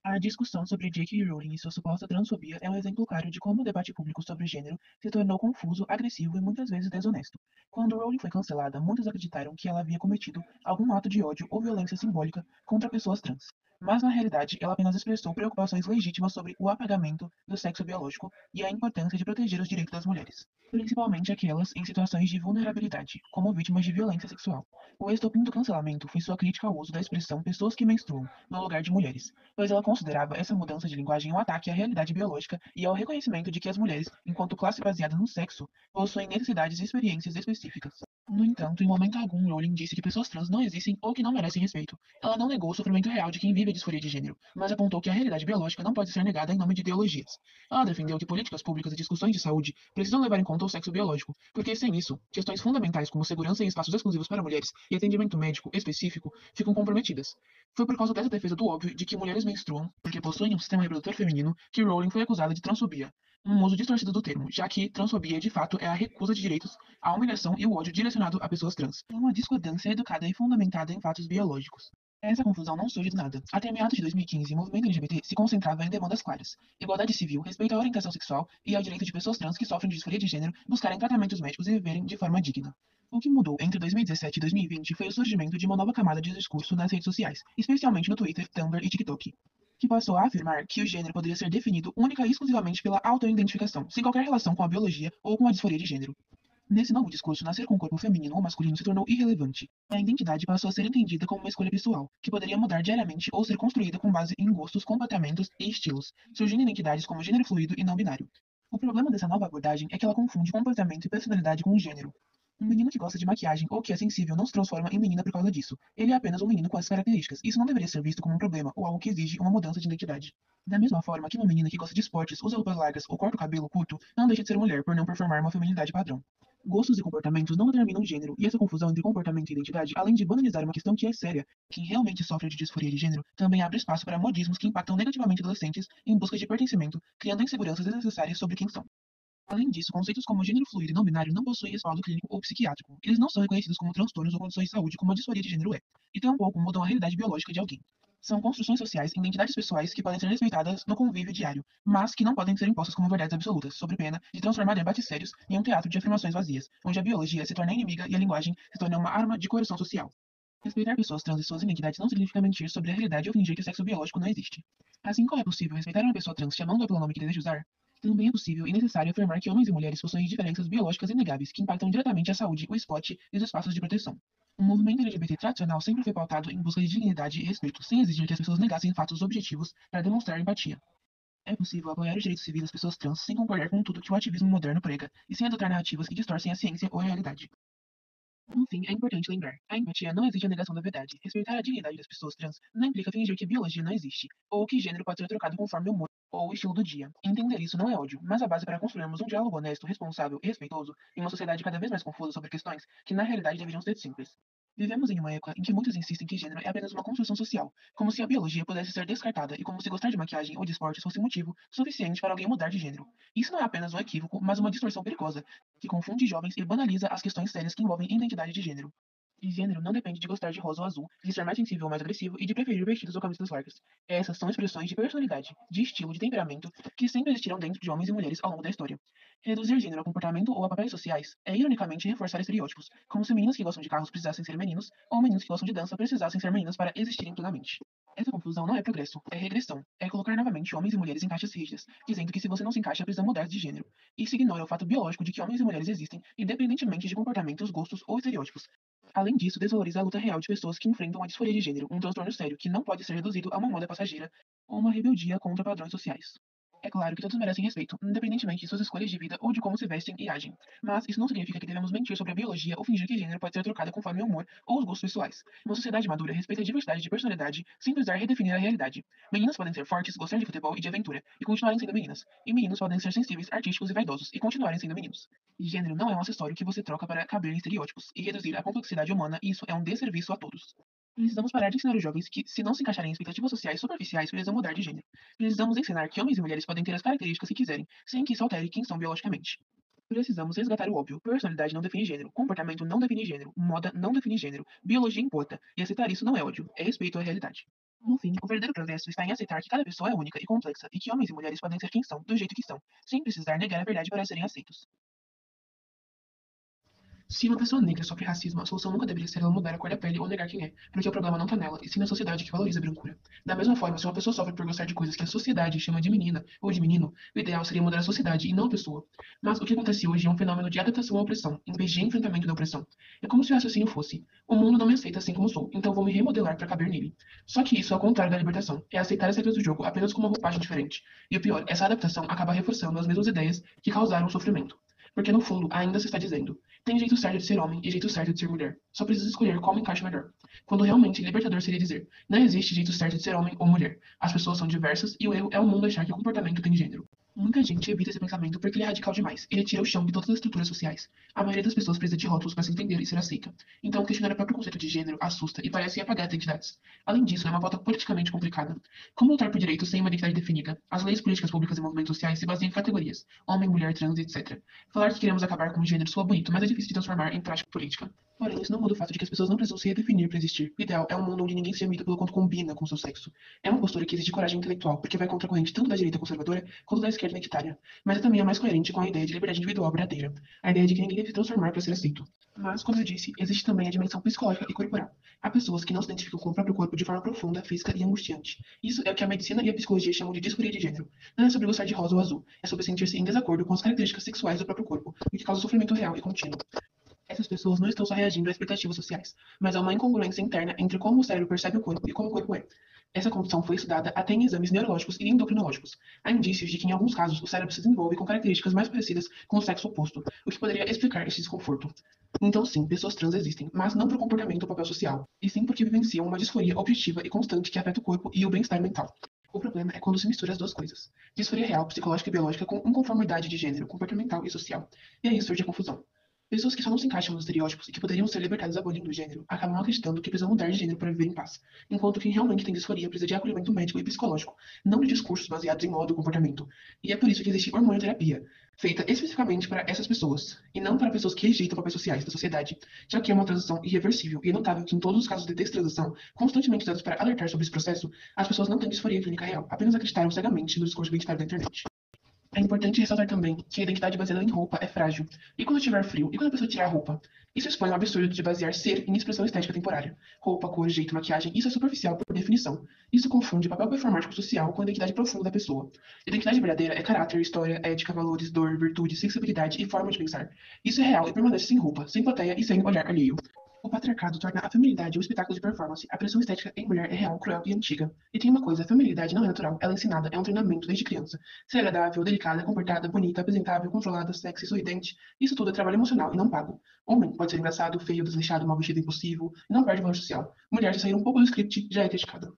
A discussão sobre J.K. Rowling e sua suposta transfobia é um exemplo claro de como o debate público sobre gênero se tornou confuso, agressivo e muitas vezes desonesto. Quando Rowling foi cancelada, muitos acreditaram que ela havia cometido algum ato de ódio ou violência simbólica contra pessoas trans. Mas, na realidade, ela apenas expressou preocupações legítimas sobre o apagamento do sexo biológico e a importância de proteger os direitos das mulheres, principalmente aquelas em situações de vulnerabilidade, como vítimas de violência sexual. O estopim do cancelamento foi sua crítica ao uso da expressão pessoas que menstruam, no lugar de mulheres, pois ela considerava essa mudança de linguagem um ataque à realidade biológica e ao reconhecimento de que as mulheres, enquanto classe baseada no sexo, possuem necessidades e experiências específicas. No entanto, em momento algum, Rowling disse que pessoas trans não existem ou que não merecem respeito. Ela não negou o sofrimento real de quem vive a disforia de gênero, mas apontou que a realidade biológica não pode ser negada em nome de ideologias. Ela defendeu que políticas públicas e discussões de saúde precisam levar em conta o sexo biológico, porque sem isso, questões fundamentais como segurança em espaços exclusivos para mulheres e atendimento médico específico ficam comprometidas. Foi por causa dessa defesa do óbvio de que mulheres menstruam porque possuem um sistema reprodutor feminino que Rowling foi acusada de transfobia, um uso distorcido do termo, já que transfobia de fato é a recusa de direitos, a humilhação e o ódio direcionado a pessoas trans. É uma discordância educada e fundamentada em fatos biológicos. Essa confusão não surge do nada. Até meados de 2015, o movimento LGBT se concentrava em demandas claras: igualdade civil, respeito à orientação sexual e ao direito de pessoas trans que sofrem de disforia de gênero buscarem tratamentos médicos e viverem de forma digna. O que mudou entre 2017 e 2020 foi o surgimento de uma nova camada de discurso nas redes sociais, especialmente no Twitter, Tumblr e TikTok, que passou a afirmar que o gênero poderia ser definido única e exclusivamente pela autoidentificação, sem qualquer relação com a biologia ou com a disforia de gênero. Nesse novo discurso, nascer com um corpo feminino ou masculino se tornou irrelevante. A identidade passou a ser entendida como uma escolha pessoal, que poderia mudar diariamente ou ser construída com base em gostos, comportamentos e estilos, surgindo identidades como gênero fluido e não binário. O problema dessa nova abordagem é que ela confunde comportamento e personalidade com gênero. Um menino que gosta de maquiagem ou que é sensível não se transforma em menina por causa disso. Ele é apenas um menino com essas características. Isso não deveria ser visto como um problema ou algo que exige uma mudança de identidade. Da mesma forma que uma menina que gosta de esportes, usa roupas largas ou corta o cabelo curto, não deixa de ser mulher por não performar uma feminilidade padrão. Gostos e comportamentos não determinam gênero, e essa confusão entre comportamento e identidade, além de banalizar uma questão que é séria, quem realmente sofre de disforia de gênero, também abre espaço para modismos que impactam negativamente adolescentes em busca de pertencimento, criando inseguranças desnecessárias sobre quem são. Além disso, conceitos como gênero fluido e não binário não possuem respaldo clínico ou psiquiátrico. Eles não são reconhecidos como transtornos ou condições de saúde como a disforia de gênero é, e tampouco mudam a realidade biológica de alguém. São construções sociais e identidades pessoais que podem ser respeitadas no convívio diário, mas que não podem ser impostas como verdades absolutas, sob pena de transformar debates sérios em um teatro de afirmações vazias, onde a biologia se torna inimiga e a linguagem se torna uma arma de coerção social. Respeitar pessoas trans e suas identidades não significa mentir sobre a realidade ou fingir que o sexo biológico não existe. Assim como é possível respeitar uma pessoa trans chamando-a pelo nome que deseja usar, também é possível e necessário afirmar que homens e mulheres possuem diferenças biológicas inegáveis que impactam diretamente a saúde, o esporte e os espaços de proteção. O movimento LGBT tradicional sempre foi pautado em busca de dignidade e respeito, sem exigir que as pessoas negassem fatos objetivos para demonstrar empatia. É possível apoiar os direitos civis das pessoas trans sem concordar com tudo que o ativismo moderno prega e sem adotar narrativas que distorcem a ciência ou a realidade. No fim, é importante lembrar: a empatia não exige a negação da verdade. Respeitar a dignidade das pessoas trans não implica fingir que biologia não existe, ou que gênero pode ser trocado conforme o humor ou o estilo do dia. Entender isso não é ódio, mas a base para construirmos um diálogo honesto, responsável e respeitoso em uma sociedade cada vez mais confusa sobre questões que na realidade deveriam ser simples. Vivemos em uma época em que muitos insistem que gênero é apenas uma construção social, como se a biologia pudesse ser descartada e como se gostar de maquiagem ou de esportes fosse motivo suficiente para alguém mudar de gênero. Isso não é apenas um equívoco, mas uma distorção perigosa, que confunde jovens e banaliza as questões sérias que envolvem identidade de gênero. E gênero não depende de gostar de rosa ou azul, de ser mais sensível ou mais agressivo e de preferir vestidos ou camisetas largas. Essas são expressões de personalidade, de estilo, de temperamento, que sempre existiram dentro de homens e mulheres ao longo da história. Reduzir gênero a comportamento ou a papéis sociais é, ironicamente, reforçar estereótipos, como se meninos que gostam de carros precisassem ser meninos, ou meninos que gostam de dança precisassem ser meninas para existirem plenamente. Essa confusão não é progresso, é regressão. É colocar novamente homens e mulheres em caixas rígidas, dizendo que se você não se encaixa, precisa mudar de gênero. Isso ignora o fato biológico de que homens e mulheres existem, independentemente de comportamentos, gostos ou estereótipos. Além disso, desvaloriza a luta real de pessoas que enfrentam a disforia de gênero, um transtorno sério que não pode ser reduzido a uma moda passageira ou uma rebeldia contra padrões sociais. É claro que todos merecem respeito, independentemente de suas escolhas de vida ou de como se vestem e agem. Mas isso não significa que devemos mentir sobre a biologia ou fingir que gênero pode ser trocado conforme o humor ou os gostos pessoais. Uma sociedade madura respeita a diversidade de personalidade sem precisar redefinir a realidade. Meninas podem ser fortes, gostar de futebol e de aventura e continuarem sendo meninas. E meninos podem ser sensíveis, artísticos e vaidosos e continuarem sendo meninos. Gênero não é um acessório que você troca para caber em estereótipos e reduzir a complexidade humana, e isso é um desserviço a todos. Precisamos parar de ensinar os jovens que, se não se encaixarem em expectativas sociais superficiais, precisam mudar de gênero. Precisamos ensinar que homens e mulheres podem ter as características que quiserem, sem que isso altere quem são biologicamente. Precisamos resgatar o óbvio. Personalidade não define gênero, comportamento não define gênero, moda não define gênero, biologia importa, e aceitar isso não é ódio, é respeito à realidade. No fim, o verdadeiro progresso está em aceitar que cada pessoa é única e complexa e que homens e mulheres podem ser quem são, do jeito que são, sem precisar negar a verdade para serem aceitos. Se uma pessoa negra sofre racismo, a solução nunca deveria ser ela mudar a cor da pele ou negar quem é, porque o problema não está nela, e sim na sociedade que valoriza a brancura. Da mesma forma, se uma pessoa sofre por gostar de coisas que a sociedade chama de menina ou de menino, o ideal seria mudar a sociedade e não a pessoa. Mas o que acontece hoje é um fenômeno de adaptação à opressão, em vez de enfrentamento da opressão. É como se o raciocínio fosse: o mundo não me aceita assim como sou, então vou me remodelar para caber nele. Só que isso é o contrário da libertação, é aceitar as regras do jogo apenas com uma roupagem diferente. E o pior, essa adaptação acaba reforçando as mesmas ideias que causaram o sofrimento. Porque no fundo, ainda se está dizendo: tem jeito certo de ser homem e jeito certo de ser mulher. Só precisa escolher qual encaixa melhor. Quando realmente libertador seria dizer: não existe jeito certo de ser homem ou mulher. As pessoas são diversas e o erro é o mundo achar que o comportamento tem gênero. Muita gente evita esse pensamento porque ele é radical demais. Ele tira o chão de todas as estruturas sociais. A maioria das pessoas precisa de rótulos para se entender e ser aceita. Então, questionar o próprio conceito de gênero assusta e parece apagar as identidades. Além disso, é uma pauta politicamente complicada. Como lutar por direitos sem uma identidade definida? As leis, políticas públicas e movimentos sociais se baseiam em categorias: homem, mulher, trans, etc. Falar que queremos acabar com o gênero soa bonito, mas é difícil de transformar em prática política. Porém, isso não muda o fato de que as pessoas não precisam se redefinir para existir. O ideal é um mundo onde ninguém se limita pelo quanto combina com seu sexo. É uma postura que exige coragem intelectual, porque vai contra a corrente tanto da direita conservadora quanto da esquerda identitária. Mas é também a mais coerente com a ideia de liberdade individual verdadeira. A ideia de que ninguém deve se transformar para ser aceito. Mas, como eu disse, existe também a dimensão psicológica e corporal. Há pessoas que não se identificam com o próprio corpo de forma profunda, física e angustiante. Isso é o que a medicina e a psicologia chamam de disforia de gênero. Não é sobre gostar de rosa ou azul, é sobre sentir-se em desacordo com as características sexuais do próprio corpo, o que causa sofrimento real e contínuo. Essas pessoas não estão só reagindo a expectativas sociais, mas a uma incongruência interna entre como o cérebro percebe o corpo e como o corpo é. Essa condição foi estudada até em exames neurológicos e endocrinológicos. Há indícios de que, em alguns casos, o cérebro se desenvolve com características mais parecidas com o sexo oposto, o que poderia explicar esse desconforto. Então, sim, pessoas trans existem, mas não por comportamento ou papel social, e sim porque vivenciam uma disforia objetiva e constante que afeta o corpo e o bem-estar mental. O problema é quando se mistura as duas coisas: disforia real, psicológica e biológica, com inconformidade de gênero, comportamental e social. E aí surge a confusão. Pessoas que só não se encaixam nos estereótipos e que poderiam ser libertadas abolindo o gênero acabam acreditando que precisam mudar de gênero para viver em paz, enquanto quem realmente tem disforia precisa de acolhimento médico e psicológico, não de discursos baseados em modo e comportamento. E é por isso que existe hormonioterapia, feita especificamente para essas pessoas, e não para pessoas que rejeitam papéis sociais da sociedade, já que é uma transição irreversível, e é notável que em todos os casos de destransição, constantemente dados para alertar sobre esse processo, as pessoas não têm disforia clínica real, apenas acreditaram cegamente no discurso identitário da internet. É importante ressaltar também que a identidade baseada em roupa é frágil. E quando tiver frio? E quando a pessoa tirar a roupa? Isso expõe o absurdo de basear ser em expressão estética temporária. Roupa, cor, jeito, maquiagem, isso é superficial por definição. Isso confunde papel performático social com a identidade profunda da pessoa. Identidade verdadeira é caráter, história, ética, valores, dor, virtude, sensibilidade e forma de pensar. Isso é real e permanece sem roupa, sem plateia e sem olhar alheio. O patriarcado torna a feminilidade um espetáculo de performance. A pressão estética em mulher é real, cruel e antiga. E tem uma coisa: a feminilidade não é natural, ela é ensinada, é um treinamento desde criança. Ser agradável, delicada, comportada, bonita, apresentável, controlada, sexy, sorridente, isso tudo é trabalho emocional e não pago. Homem pode ser engraçado, feio, desleixado, mal vestido, impossível, e não perde valor social. Mulher, se sair um pouco do script, já é criticada.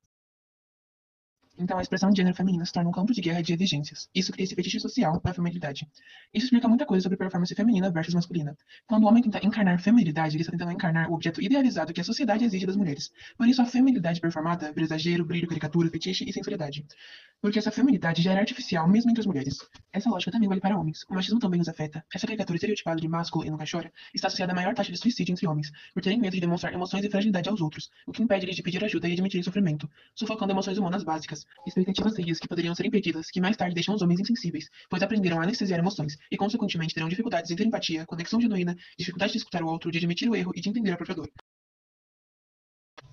Então, a expressão de gênero feminino se torna um campo de guerra de exigências. Isso cria esse fetiche social na feminilidade. Isso explica muita coisa sobre performance feminina versus masculina. Quando o homem tenta encarnar feminilidade, ele está tentando encarnar o objeto idealizado que a sociedade exige das mulheres. Por isso, a feminilidade performada vira exagero, brilho, caricatura, fetiche e sensualidade. Porque essa feminilidade já era artificial, mesmo entre as mulheres. Essa lógica também vale para homens. O machismo também nos afeta. Essa caricatura estereotipada de másculo e nunca chora está associada à maior taxa de suicídio entre homens, por terem medo de demonstrar emoções e fragilidade aos outros, o que impede eles de pedir ajuda e admitir sofrimento, sufocando emoções humanas básicas, expectativas serias que poderiam ser impedidas, que mais tarde deixam os homens insensíveis, pois aprenderam a anestesiar emoções e, consequentemente, terão dificuldades em ter empatia, conexão genuína, dificuldade de escutar o outro, de admitir o erro e de entender a própria dor.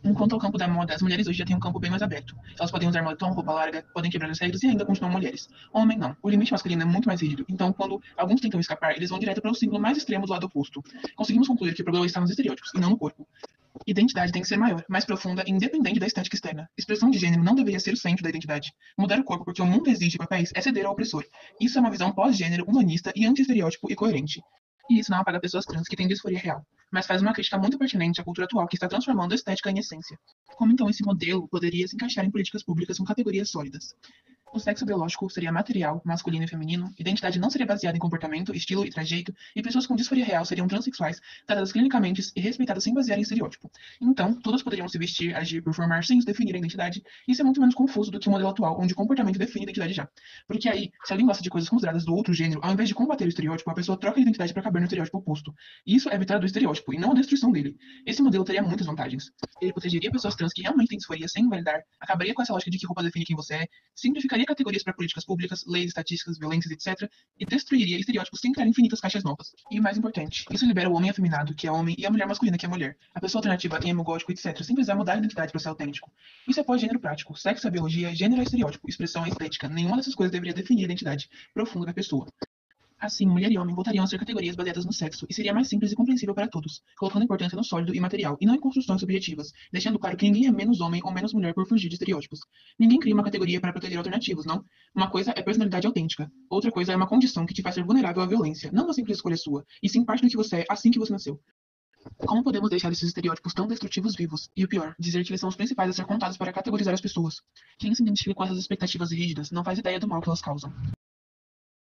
Enquanto ao campo da moda, as mulheres hoje já têm um campo bem mais aberto. Elas podem usar moletom, roupa larga, podem quebrar as regras e ainda continuam mulheres. Homem não. O limite masculino é muito mais rígido. Então, quando alguns tentam escapar, eles vão direto para o símbolo mais extremo do lado oposto. Conseguimos concluir que o problema está nos estereótipos e não no corpo. Identidade tem que ser maior, mais profunda e independente da estética externa. Expressão de gênero não deveria ser o centro da identidade. Mudar o corpo porque o mundo exige papéis é ceder ao opressor. Isso é uma visão pós-gênero, humanista e anti-estereótipo e coerente. E isso não apaga pessoas trans que têm disforia real, mas faz uma crítica muito pertinente à cultura atual que está transformando a estética em essência. Como então esse modelo poderia se encaixar em políticas públicas com categorias sólidas? O sexo biológico seria material, masculino e feminino, identidade não seria baseada em comportamento, estilo e trajeto, e pessoas com disforia real seriam transexuais, tratadas clinicamente e respeitadas sem basear em estereótipo. Então, todas poderiam se vestir, agir, performar sem definir a identidade. Isso é muito menos confuso do que o modelo atual, onde o comportamento define a identidade já. Porque aí, se alguém gosta de coisas consideradas do outro gênero, ao invés de combater o estereótipo, a pessoa troca a identidade para caber no estereótipo oposto. E isso é a vitória do estereótipo, e não a destruição dele. Esse modelo teria muitas vantagens. Ele protegeria pessoas trans que realmente têm disforia sem invalidar, acabaria com essa lógica de que roupa define quem você é, simplificaria categorias para políticas públicas, leis, estatísticas, violências, etc., e destruiria estereótipos sem criar infinitas caixas novas. E o mais importante, isso libera o homem afeminado, que é homem, e a mulher masculina, que é mulher. A pessoa alternativa, emo, gótico, etc., sem precisar mudar a identidade para ser autêntico. Isso é pós-gênero prático. Sexo é biologia, gênero é estereótipo, expressão é estética. Nenhuma dessas coisas deveria definir a identidade profunda da pessoa. Assim, mulher e homem voltariam a ser categorias baseadas no sexo, e seria mais simples e compreensível para todos, colocando importância no sólido e material, e não em construções subjetivas, deixando claro que ninguém é menos homem ou menos mulher por fugir de estereótipos. Ninguém cria uma categoria para proteger alternativos, não? Uma coisa é personalidade autêntica, outra coisa é uma condição que te faz ser vulnerável à violência, não uma simples escolha sua, e sim parte do que você é assim que você nasceu. Como podemos deixar esses estereótipos tão destrutivos vivos? E o pior, dizer que eles são os principais a ser contados para categorizar as pessoas. Quem se identifica com essas expectativas rígidas não faz ideia do mal que elas causam.